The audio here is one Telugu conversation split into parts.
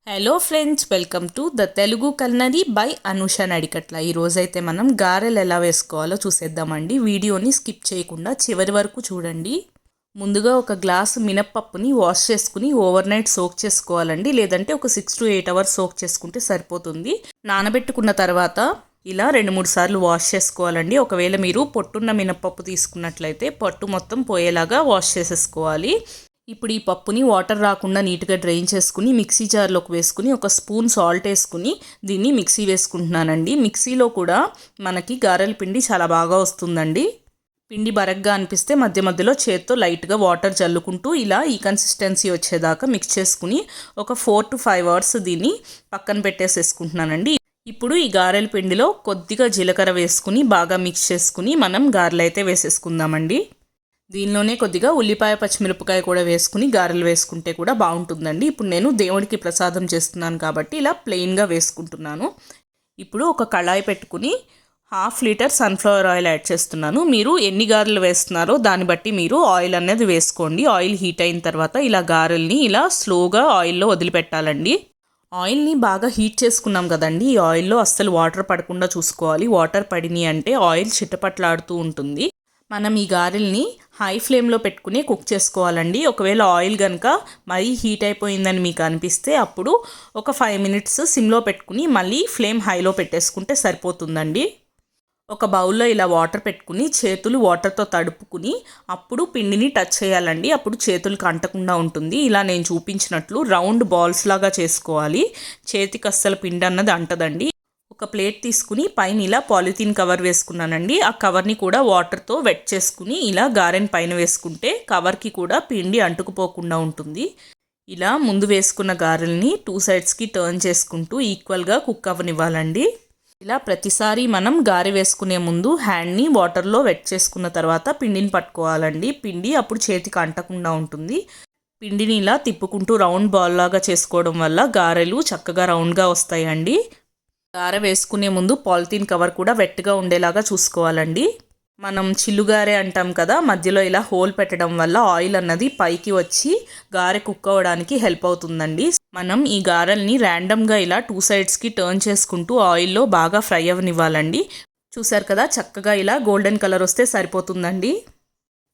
Hello friends, welcome to the Telugu culinary by Anusha Nadikatla. ఈరోజైతే మనం గారెలు ఎలా వేసుకోవాలో చూసేద్దామండి. వీడియోని స్కిప్ చేయకుండా చివరి వరకు చూడండి. ముందుగా ఒక గ్లాసు మినప్పప్పుని వాష్ చేసుకుని ఓవర్ నైట్ సోక్ చేసుకోవాలండి. లేదంటే ఒక 6 to 8 hours సోక్ చేసుకుంటే సరిపోతుంది. నానబెట్టుకున్న తర్వాత ఇలా 2-3 సార్లు వాష్ చేసుకోవాలండి. ఒకవేళ మీరు పొట్టున్న మినప్పప్పు తీసుకున్నట్లయితే పొట్టు మొత్తం పోయేలాగా వాష్ చేసేసుకోవాలి. ఇప్పుడు ఈ పప్పుని వాటర్ రాకుండా నీట్గా డ్రైన్ చేసుకుని మిక్సీ జార్లోకి వేసుకుని ఒక స్పూన్ సాల్ట్ వేసుకుని దీన్ని మిక్సీ వేసుకుంటున్నానండి. మిక్సీలో కూడా మనకి గారెల పిండి చాలా బాగా వస్తుందండి. పిండి బరగ్గా అనిపిస్తే మధ్య మధ్యలో చేత్తో లైట్గా వాటర్ జల్లుకుంటూ ఇలా ఈ కన్సిస్టెన్సీ వచ్చేదాకా మిక్స్ చేసుకుని ఒక 4 to 5 hours దీన్ని పక్కన పెట్టేసేసుకుంటున్నానండి. ఇప్పుడు ఈ గారెల పిండిలో కొద్దిగా జీలకర్ర వేసుకుని బాగా మిక్స్ చేసుకుని మనం గారెలు అయితే వేసేసుకుందామండి. దీనిలోనే కొద్దిగా ఉల్లిపాయ పచ్చిమిరపకాయ కూడా వేసుకుని గారెలు వేసుకుంటే కూడా బాగుంటుందండి. ఇప్పుడు నేను దేవుడికి ప్రసాదం చేస్తున్నాను కాబట్టి ఇలా ప్లెయిన్గా వేసుకుంటున్నాను. ఇప్పుడు ఒక కళాయి పెట్టుకుని 1/2 లీటర్ సన్ఫ్లవర్ ఆయిల్ యాడ్ చేస్తున్నాను. మీరు ఎన్ని గారెలు వేస్తున్నారో దాన్ని బట్టి మీరు ఆయిల్ అనేది వేసుకోండి. ఆయిల్ హీట్ అయిన తర్వాత ఇలా గారెల్ని ఇలా స్లోగా ఆయిల్లో వదిలిపెట్టాలండి. ఆయిల్ని బాగా హీట్ చేసుకున్నాం కదండి. ఈ ఆయిల్లో అస్సలు వాటర్ పడకుండా చూసుకోవాలి. వాటర్ పడినాయి అంటే ఆయిల్ చిట్టపట్లాడుతూ ఉంటుంది. మనం ఈ గారెల్ని హై ఫ్లేమ్లో పెట్టుకుని కుక్ చేసుకోవాలండి. ఒకవేళ ఆయిల్ కనుక మరీ హీట్ అయిపోయిందని మీకు అనిపిస్తే అప్పుడు ఒక 5 minutes సిమ్లో పెట్టుకుని మళ్ళీ ఫ్లేమ్ హైలో పెట్టేసుకుంటే సరిపోతుందండి. ఒక బౌల్లో ఇలా వాటర్ పెట్టుకుని చేతులు వాటర్తో తడుపుకుని అప్పుడు పిండిని టచ్ చేయాలండి. అప్పుడు చేతులకు అంటకుండా ఉంటుంది. ఇలా నేను చూపించినట్లు రౌండ్ బాల్స్ లాగా చేసుకోవాలి. చేతికి అస్సలు పిండి అన్నది అంటదండి. ఒక ప్లేట్ తీసుకుని పైన ఇలా పాలిథీన్ కవర్ వేసుకున్నానండి. ఆ కవర్ని కూడా వాటర్తో వెట్ చేసుకుని ఇలా గారెని పైన వేసుకుంటే కవర్కి కూడా పిండి అంటుకుపోకుండా ఉంటుంది. ఇలా ముందు వేసుకున్న గారెల్ని 2 sides టర్న్ చేసుకుంటూ ఈక్వల్గా కుక్ అవ్వనివ్వాలండి. ఇలా ప్రతిసారి మనం గారె వేసుకునే ముందు హ్యాండ్ని వాటర్లో వెట్ చేసుకున్న తర్వాత పిండిని పట్టుకోవాలండి. పిండి అప్పుడు చేతికి అంటకుండా ఉంటుంది. పిండిని ఇలా తిప్పుకుంటూ రౌండ్ బాల్ లాగా చేసుకోవడం వల్ల గారెలు చక్కగా రౌండ్గా వస్తాయండి. గారె వేసుకునే ముందు పాలిథీన్ కవర్ కూడా వెట్గా ఉండేలాగా చూసుకోవాలండి. మనం చిల్లుగారె అంటాం కదా, మధ్యలో ఇలా హోల్ పెట్టడం వల్ల ఆయిల్ అన్నది పైకి వచ్చి గారె కుక్ అవ్వడానికి హెల్ప్ అవుతుందండి. మనం ఈ గారెల్ని ర్యాండమ్గా ఇలా 2 sides టర్న్ చేసుకుంటూ ఆయిల్లో బాగా ఫ్రై అవ్వనివ్వాలండి. చూసారు కదా, చక్కగా ఇలా గోల్డెన్ కలర్ వస్తే సరిపోతుందండి.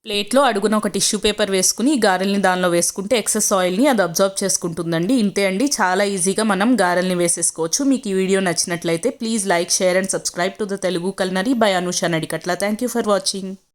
ప్లేట్లో అడుగున ఒక టిష్యూ పేపర్ వేసుకుని ఈ గారెల్ని దానిలో వేసుకుంటే ఎక్సెస్ ఆయిల్ని అది అబ్జర్వ్ చేసుకుంటుందండి. ఇంతే అండి, చాలా ఈజీగా మనం గారెల్ని వేసేసుకోవచ్చు. మీకు ఈ వీడియో నచ్చినట్లయితే please like, share and subscribe to the Telugu culinary by Anusha Nadikatla. Thank you for watching.